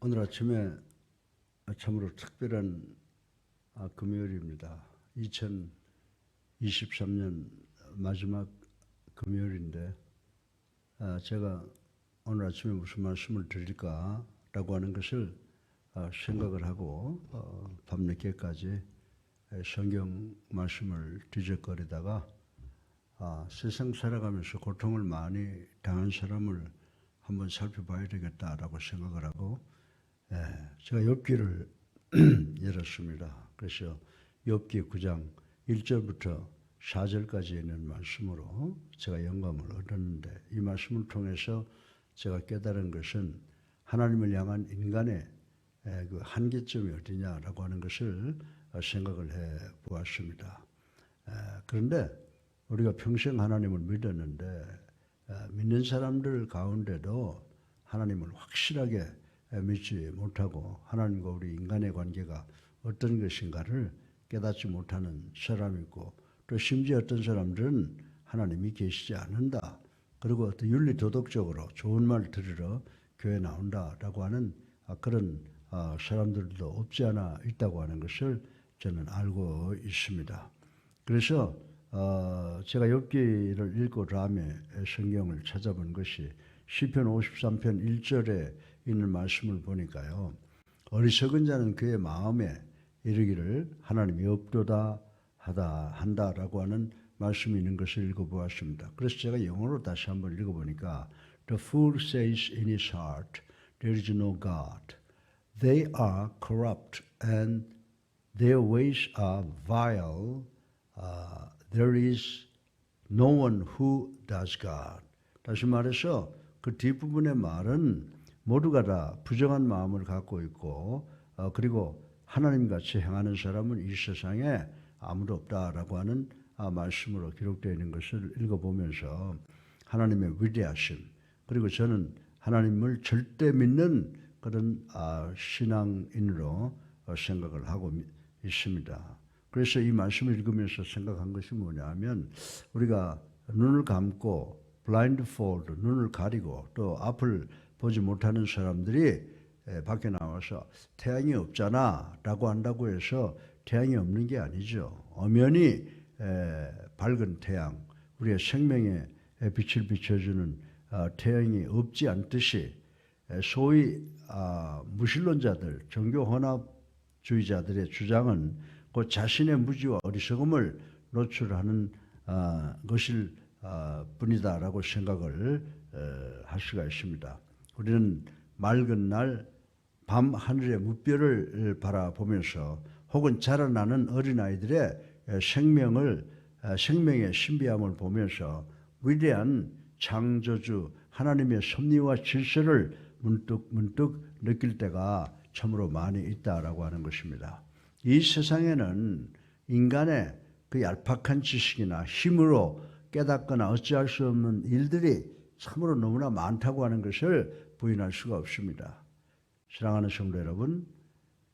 오늘 아침에 참으로 특별한 금요일입니다. 2023년 마지막 금요일인데 제가 오늘 아침에 무슨 말씀을 드릴까라고 하는 것을 생각을 하고 밤늦게까지 성경 말씀을 뒤적거리다가 세상 살아가면서 고통을 많이 당한 사람을 한번 살펴봐야 되겠다라고 생각을 하고 제가 욥기를 열었습니다. 그래서 욥기 9장 1절부터 4절까지 있는 말씀으로 제가 영감을 얻었는데, 이 말씀을 통해서 제가 깨달은 것은 하나님을 향한 인간의 그 한계점이 어디냐라고 하는 것을 생각을 해 보았습니다. 그런데 우리가 평생 하나님을 믿었는데 믿는 사람들 가운데도 하나님을 확실하게 믿지 못하고 하나님과 우리 인간의 관계가 어떤 것인가를 깨닫지 못하는 사람이 있고, 또 심지어 어떤 사람들은 하나님이 계시지 않는다, 그리고 어떤 윤리 도덕적으로 좋은 말 들으러 교회 나온다라고 하는 그런 사람들도 없지 않아 있다고 하는 것을 저는 알고 있습니다. 그래서 제가 욥기를 읽고 다음에 성경을 찾아본 것이 시편 53편 1절에 있는 말씀을 보니까요, 어리석은 자는 그의 마음에 이르기를 하나님이 없도다 한다라고 하는 말씀이 있는 것을 읽어보았습니다. 그래서 제가 영어로 다시 한번 읽어보니까 The fool says in his heart, there is no God. They are corrupt and their ways are vile. There is no one who does God. 다시 말해서 그 뒷부분의 말은 모두가 다 부정한 마음을 갖고 있고 그리고 하나님같이 행하는 사람은 이 세상에 아무도 없다라고 하는 말씀으로 기록되어 있는 것을 읽어보면서 하나님의 위대하심, 그리고 저는 하나님을 절대 믿는 그런 신앙인으로 생각을 하고 있습니다. 그래서 이 말씀을 읽으면서 생각한 것이 뭐냐면, 우리가 눈을 감고 블라인드폴드, 눈을 가리고 또 앞을 보지 못하는 사람들이 밖에 나와서 태양이 없잖아 라고 한다고 해서 태양이 없는 게 아니죠. 엄연히 밝은 태양, 우리의 생명의 빛을 비춰주는 태양이 없지 않듯이 소위 무신론자들, 종교혼합주의자들의 주장은 그 자신의 무지와 어리석음을 노출하는 것일 뿐이다라고 생각을 할 수가 있습니다. 우리는 맑은 날 밤 하늘의 무별을 바라보면서 혹은 자라나는 어린아이들의 생명의 신비함을 보면서 위대한 창조주 하나님의 섭리와 질서를 문득 느낄 때가 참으로 많이 있다라고 하는 것입니다. 이 세상에는 인간의 그 얄팍한 지식이나 힘으로 깨닫거나 어찌할 수 없는 일들이 참으로 너무나 많다고 하는 것을 부인할 수가 없습니다. 사랑하는 성도 여러분,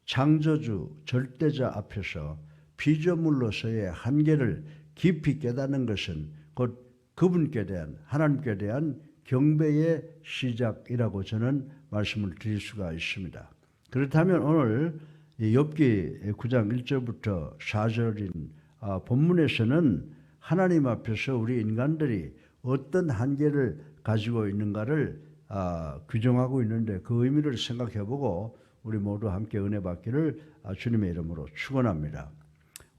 창조주 절대자 앞에서 피조물로서의 한계를 깊이 깨닫는 것은 곧 그분께 대한, 하나님께 대한 경배의 시작이라고 저는 말씀을 드릴 수가 있습니다. 그렇다면 오늘 욥기 9장 1절부터 4절인 본문에서는 하나님 앞에서 우리 인간들이 어떤 한계를 가지고 있는가를 규정하고 있는데, 그 의미를 생각해보고 우리 모두 함께 은혜 받기를 주님의 이름으로 축원합니다.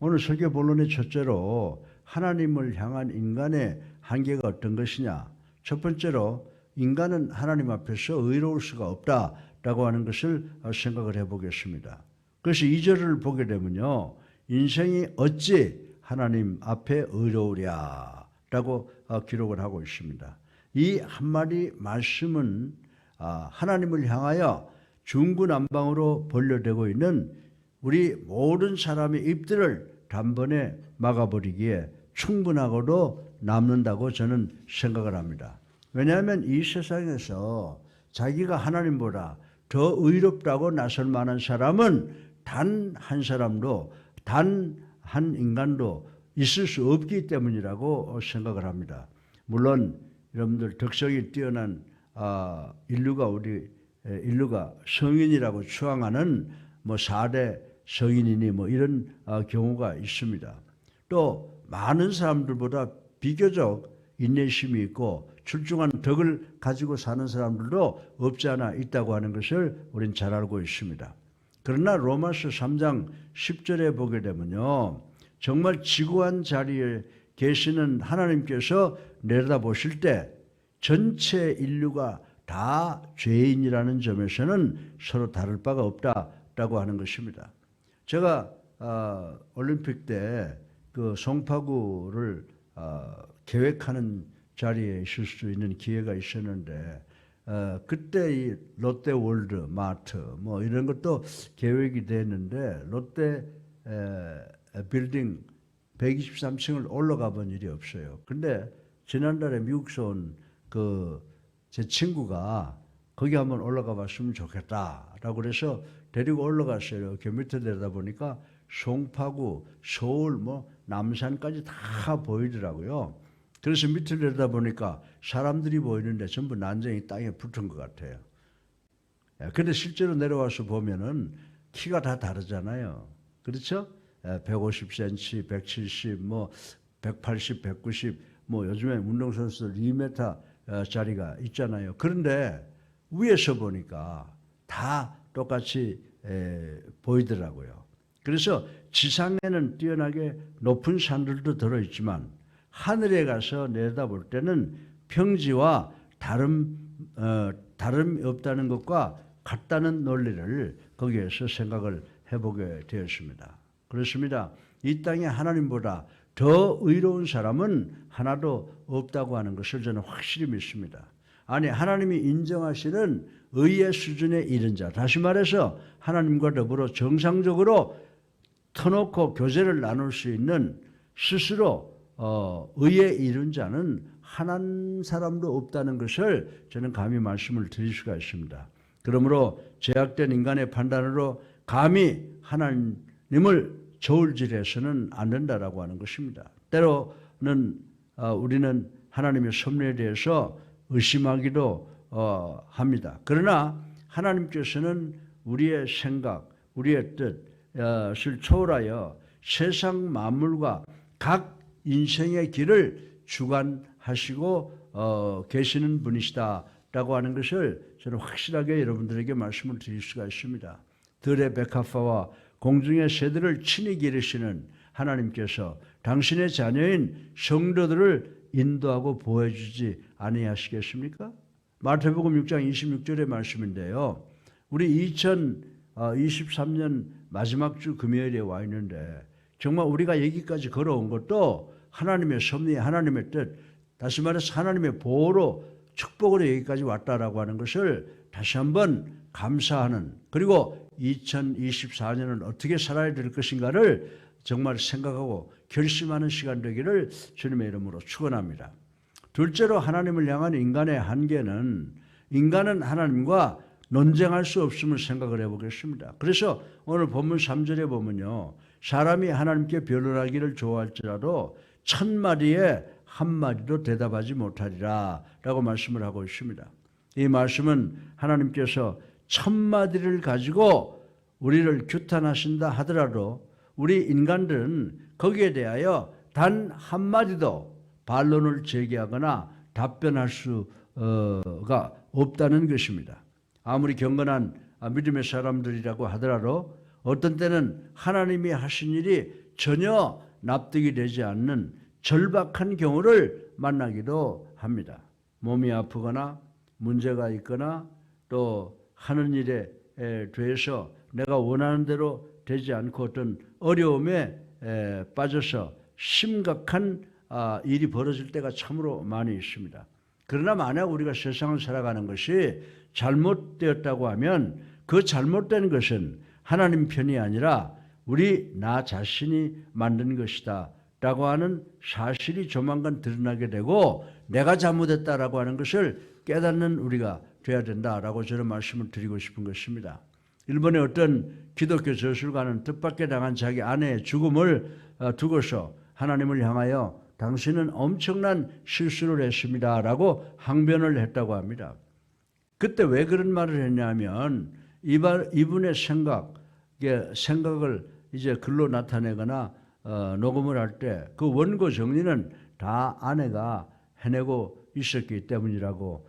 오늘 설교 본론의 첫째로 하나님을 향한 인간의 한계가 어떤 것이냐, 첫 번째로 인간은 하나님 앞에서 의로울 수가 없다라고 하는 것을 생각을 해보겠습니다. 그래서 2절을 보게 되면요, 인생이 어찌 하나님 앞에 의로우랴 라고 기록을 하고 있습니다. 이 한마디 말씀은 하나님을 향하여 중구난방으로 벌려대고 있는 우리 모든 사람의 입들을 단번에 막아버리기에 충분하고도 남는다고 저는 생각을 합니다. 왜냐하면 이 세상에서 자기가 하나님보다 더 의롭다고 나설 만한 사람은 단 한 사람도, 단 한 인간도 있을 수 없기 때문이라고 생각을 합니다. 물론 여러분들 덕성이 뛰어난 인류가 우리 인류가 성인이라고 추앙하는 뭐 4대 성인이니 뭐 이런 경우가 있습니다. 또 많은 사람들보다 비교적 인내심이 있고 출중한 덕을 가지고 사는 사람들도 없지 않아 있다고 하는 것을 우리는 잘 알고 있습니다. 그러나 로마서 3장 10절에 보게 되면요, 정말 지구한 자리에 계시는 하나님께서 내려다보실 때 전체 인류가 다 죄인이라는 점에서는 서로 다를 바가 없다라고 하는 것입니다. 제가 올림픽 때 그 송파구를 계획하는 자리에 있을 수 있는 기회가 있었는데 그때 이 롯데월드 마트 뭐 이런 것도 계획이 됐는데 롯데 빌딩 123층을 올라가 본 일이 없어요. 근데 지난달에 미국에서 온 제 친구가 거기 한번 올라가 봤으면 좋겠다라고 그래서 데리고 올라갔어요. 이렇게 밑에 내려다 보니까 송파구, 서울, 뭐 남산까지 다 보이더라고요. 그래서 밑에 내려다 보니까 사람들이 보이는데 전부 난쟁이 땅에 붙은 것 같아요. 근데 실제로 내려와서 보면은 키가 다 다르잖아요. 그렇죠? 150cm, 170, 뭐 180, 190, 뭐 요즘에 운동선수들 2m짜리가 있잖아요. 그런데 위에서 보니까 다 똑같이 보이더라고요. 그래서 지상에는 뛰어나게 높은 산들도 들어있지만 하늘에 가서 내려다볼 때는 평지와 다름이 없다는 것과 같다는 논리를 거기에서 생각을 해보게 되었습니다. 그렇습니다. 이 땅에 하나님보다 더 의로운 사람은 하나도 없다고 하는 것을 저는 확실히 믿습니다. 아니, 하나님이 인정하시는 의의 수준에 이른 자, 다시 말해서 하나님과 더불어 정상적으로 터놓고 교제를 나눌 수 있는 스스로 의에 이른 자는 한 사람도 없다는 것을 저는 감히 말씀을 드릴 수가 있습니다. 그러므로 죄악된 인간의 판단으로 감히 하나님을 저울질해서는 안 된다라고 하는 것입니다. 때로는 우리는 하나님의 섭리에 대해서 의심하기도 합니다. 그러나 하나님께서는 우리의 생각, 우리의 뜻을 초월하여 세상 만물과 각 인생의 길을 주관하시고 계시는 분이시다라고 하는 것을 저는 확실하게 여러분들에게 말씀을 드릴 수가 있습니다. 들의 백합화와 공중의 새들을 친히 기르시는 하나님께서 당신의 자녀인 성도들을 인도하고 보호해주지 아니하시겠습니까? 마태복음 6장 26절의 말씀인데요. 우리 2023년 마지막 주 금요일에 와 있는데 정말 우리가 여기까지 걸어온 것도 하나님의 섭리, 하나님의 뜻, 다시 말해서 하나님의 보호로 축복으로 여기까지 왔다라고 하는 것을 다시 한번 감사하는, 그리고 2024년은 어떻게 살아야 될 것인가를 정말 생각하고 결심하는 시간 되기를 주님의 이름으로 축원합니다. 둘째로 하나님을 향한 인간의 한계는 인간은 하나님과 논쟁할 수 없음을 생각을 해보겠습니다. 그래서 오늘 본문 3절에 보면요, 사람이 하나님께 변론하기를 좋아할지라도 1000마디에 한마디도 대답하지 못하리라 라고 말씀을 하고 있습니다. 이 말씀은 하나님께서 1000마디를 가지고 우리를 규탄하신다 하더라도 우리 인간들은 거기에 대하여 단 한마디도 반론을 제기하거나 답변할 수가 없다는 것입니다. 아무리 경건한 믿음의 사람들이라고 하더라도 어떤 때는 하나님이 하신 일이 전혀 납득이 되지 않는 절박한 경우를 만나기도 합니다. 몸이 아프거나 문제가 있거나 또 하는 일에 대해서 내가 원하는 대로 되지 않고 어떤 어려움에 빠져서 심각한 일이 벌어질 때가 참으로 많이 있습니다. 그러나 만약 우리가 세상을 살아가는 것이 잘못되었다고 하면 그 잘못된 것은 하나님 편이 아니라 나 자신이 만든 것이다 라고 하는 사실이 조만간 드러나게 되고 내가 잘못했다라고 하는 것을 깨닫는 우리가 돼야 된다라고 저는 말씀을 드리고 싶은 것입니다. 일본의 어떤 기독교 저술가는 뜻밖의 당한 자기 아내의 죽음을 두고서 하나님을 향하여 당신은 엄청난 실수를 했습니다라고 항변을 했다고 합니다. 그때 왜 그런 말을 했냐면 이분의 생각을 이제 글로 나타내거나 녹음을 할 때 그 원고 정리는 다 아내가 해내고 있었기 때문이라고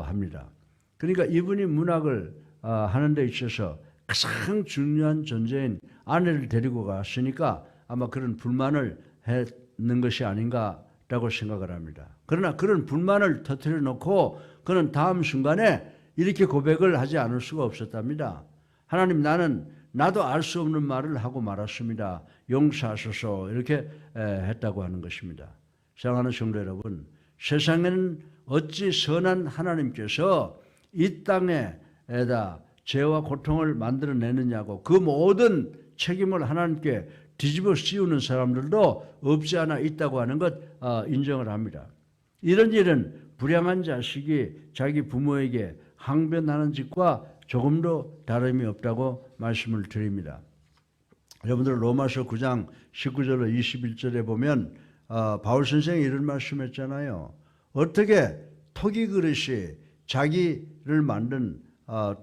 합니다. 그러니까 이분이 문학을 하는 데 있어서 가장 중요한 존재인 아내를 데리고 갔으니까 아마 그런 불만을 했는 것이 아닌가라고 생각을 합니다. 그러나 그런 불만을 터뜨려 놓고 그는 다음 순간에 이렇게 고백을 하지 않을 수가 없었답니다. 하나님, 나도 알 수 없는 말을 하고 말았습니다. 용서하소서. 이렇게 했다고 하는 것입니다. 사랑하는 성도 여러분, 세상에는 어찌 선한 하나님께서 이 땅에다 죄와 고통을 만들어내느냐고 그 모든 책임을 하나님께 뒤집어 씌우는 사람들도 없지 않아 있다고 하는 것 인정을 합니다. 이런 일은 불량한 자식이 자기 부모에게 항변하는 짓과 조금도 다름이 없다고 말씀을 드립니다. 여러분들 로마서 9장 19절로 21절에 보면 바울 선생이 이런 말씀했잖아요. 어떻게 토기 그릇이 자기를 만든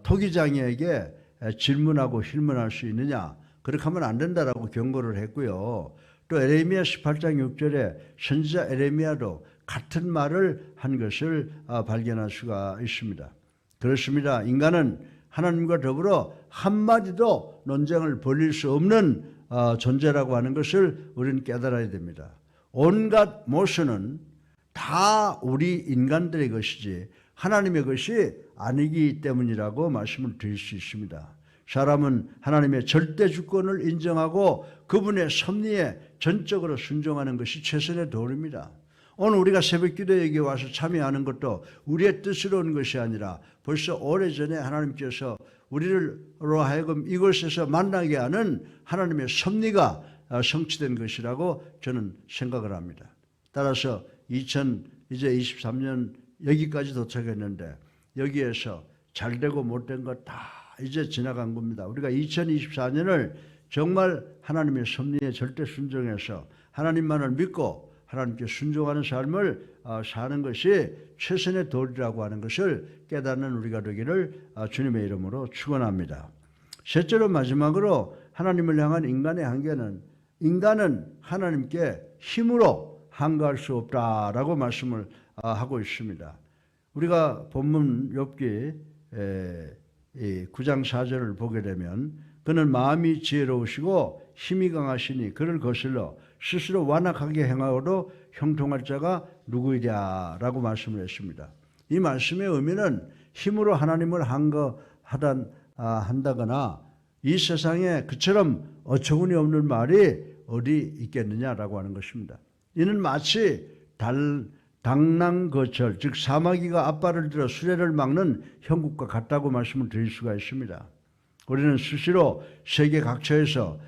토기장이에게 질문하고 힐문할 수 있느냐? 그렇게 하면 안 된다라고 경고를 했고요. 또 에레미야 18장 6절에 선지자 에레미야도 같은 말을 한 것을 발견할 수가 있습니다. 그렇습니다. 인간은 하나님과 더불어 한마디도 논쟁을 벌일 수 없는 존재라고 하는 것을 우리는 깨달아야 됩니다. 온갖 모순은 다 우리 인간들의 것이지 하나님의 것이 아니기 때문이라고 말씀을 드릴 수 있습니다. 사람은 하나님의 절대 주권을 인정하고 그분의 섭리에 전적으로 순종하는 것이 최선의 도리입니다. 오늘 우리가 새벽기도에 여기 와서 참여하는 것도 우리의 뜻으로 온 것이 아니라 벌써 오래전에 하나님께서 우리로 하여금 이곳에서 만나게 하는 하나님의 섭리가 성취된 것이라고 저는 생각을 합니다. 따라서 이제 23년 여기까지 도착했는데 여기에서 잘되고 못된 것 다 이제 지나간 겁니다. 우리가 2024년을 정말 하나님의 섭리에 절대 순종해서 하나님만을 믿고 하나님께 순종하는 삶을 사는 것이 최선의 도리라고 하는 것을 깨닫는 우리가 되기를 주님의 이름으로 축원합니다. 셋째로 마지막으로 하나님을 향한 인간의 한계는 인간은 하나님께 힘으로 항거할 수 없다라고 말씀을 하고 있습니다. 우리가 본문 욥기 9장 4절을 보게 되면 그는 마음이 지혜로우시고 힘이 강하시니 그를 거슬러 스스로 완악하게 행하고도 형통할 자가 누구이랴라고 말씀을 했습니다. 이 말씀의 의미는 힘으로 하나님을 한다거나 이 세상에 그처럼 어처구니 없는 말이 어디 있겠느냐라고 하는 것입니다. 이는 마치 당랑거절 즉 사마귀가 앞발을 들어 수레를 막는 형국과 같다고 말씀을 드릴 수가 있습니다. 우리는 수시로 세계 각처에서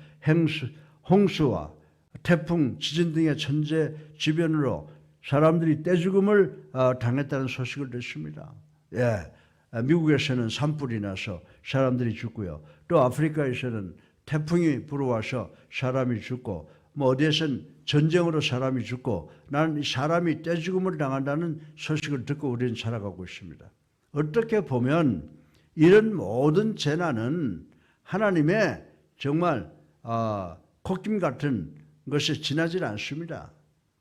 홍수와 태풍, 지진 등의 천재지변으로 사람들이 떼죽음을 당했다는 소식을 듣습니다. 미국에서는 산불이 나서 사람들이 죽고요. 또 아프리카에서는 태풍이 불어와서 사람이 죽고 어디에서는 전쟁으로 사람이 죽고 나는 이 사람이 떼죽음을 당한다는 소식을 듣고 우리는 살아가고 있습니다. 어떻게 보면 이런 모든 재난은 하나님의 정말 콧김 같은 것이 지나질 않습니다.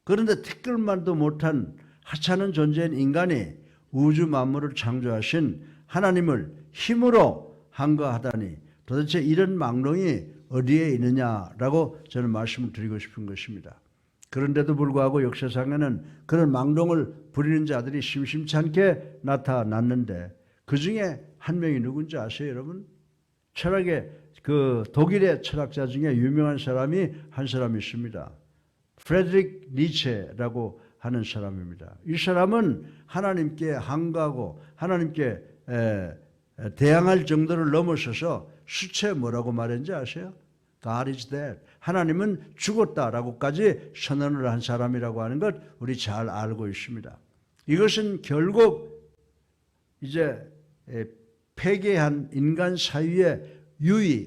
그런데 티끌만도 못한 하찮은 존재인 인간이 우주 만물을 창조하신 하나님을 힘으로 항거하다니 도대체 이런 망령이 어디에 있느냐라고 저는 말씀을 드리고 싶은 것입니다. 그런데도 불구하고 역사상에는 그런 망령을 부리는 자들이 심심치 않게 나타났는데 그 중에 한 명이 누군지 아세요, 여러분? 철학의 독일의 철학자 중에 유명한 사람이 한 사람 있습니다. 프레드릭 니체라고 하는 사람입니다. 이 사람은 하나님께 항거하고 하나님께 대항할 정도를 넘어서서 수채 뭐라고 말했는지 아세요? God is dead. 하나님은 죽었다라고까지 선언을 한 사람이라고 하는 것 우리 잘 알고 있습니다. 이것은 결국 이제 폐괴한 인간 사이의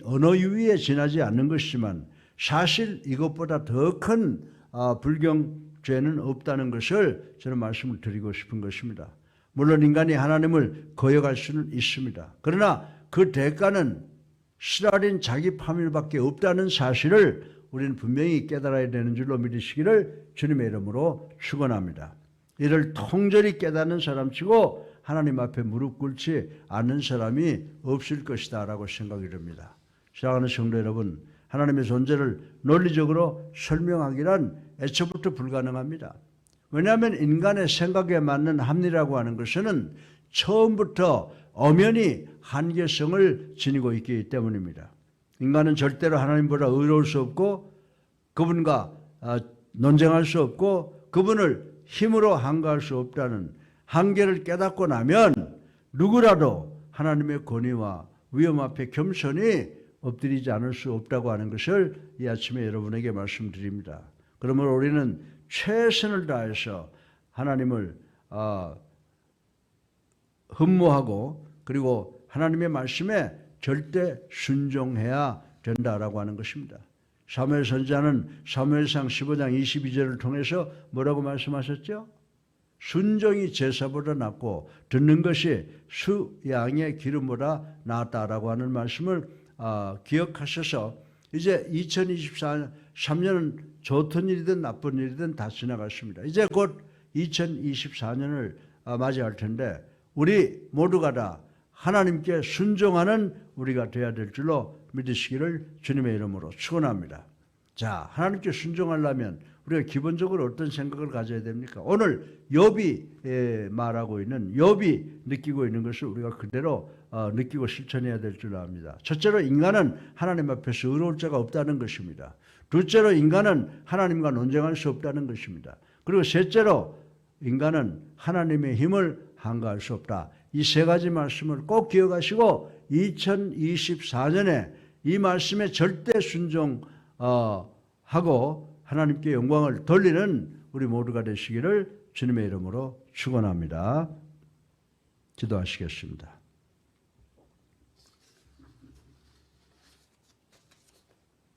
언어 유의에 지나지 않는 것이지만 사실 이것보다 더 큰 불경죄는 없다는 것을 저는 말씀을 드리고 싶은 것입니다. 물론 인간이 하나님을 거역할 수는 있습니다. 그러나 그 대가는 실화린 자기 파멸밖에 없다는 사실을 우리는 분명히 깨달아야 되는 줄로 믿으시기를 주님의 이름으로 축원합니다. 이를 통절히 깨닫는 사람치고 하나님 앞에 무릎 꿇지 않는 사람이 없을 것이다 라고 생각이 듭니다. 사랑하는 성도 여러분, 하나님의 존재를 논리적으로 설명하기란 애초부터 불가능합니다. 왜냐하면 인간의 생각에 맞는 합리라고 하는 것은 처음부터 엄연히 한계성을 지니고 있기 때문입니다. 인간은 절대로 하나님보다 의로울 수 없고 그분과 논쟁할 수 없고 그분을 힘으로 항거할 수 없다는 한계를 깨닫고 나면 누구라도 하나님의 권위와 위엄 앞에 겸손히 엎드리지 않을 수 없다고 하는 것을 이 아침에 여러분에게 말씀드립니다. 그러므로 우리는 최선을 다해서 하나님을 흠모하고 그리고 하나님의 말씀에 절대 순종해야 된다라고 하는 것입니다. 사무엘 선지자는 사무엘상 15장 22절을 통해서 뭐라고 말씀하셨죠? 순종이 제사보다 낫고 듣는 것이 수양의 기름보다 낫다라고 하는 말씀을 기억하셔서 이제 2023년은 좋던 일이든 나쁜 일이든 다 지나갔습니다. 이제 곧 2024년을 맞이할 텐데 우리 모두가 다 하나님께 순종하는 우리가 되어야 될 줄로 믿으시기를 주님의 이름으로 축원합니다. 자, 하나님께 순종하려면 우리가 기본적으로 어떤 생각을 가져야 됩니까? 오늘 욥이 말하고 있는, 욥이 느끼고 있는 것을 우리가 그대로 느끼고 실천해야 될 줄 압니다. 첫째로 인간은 하나님 앞에서 의로울 자가 없다는 것입니다. 둘째로 인간은 하나님과 논쟁할 수 없다는 것입니다. 그리고 셋째로 인간은 하나님의 힘을 항거할 수 없다. 이 세 가지 말씀을 꼭 기억하시고 2024년에 이 말씀에 절대 순종하고 하나님께 영광을 돌리는 우리 모두가 되시기를 주님의 이름으로 축원합니다. 기도하시겠습니다.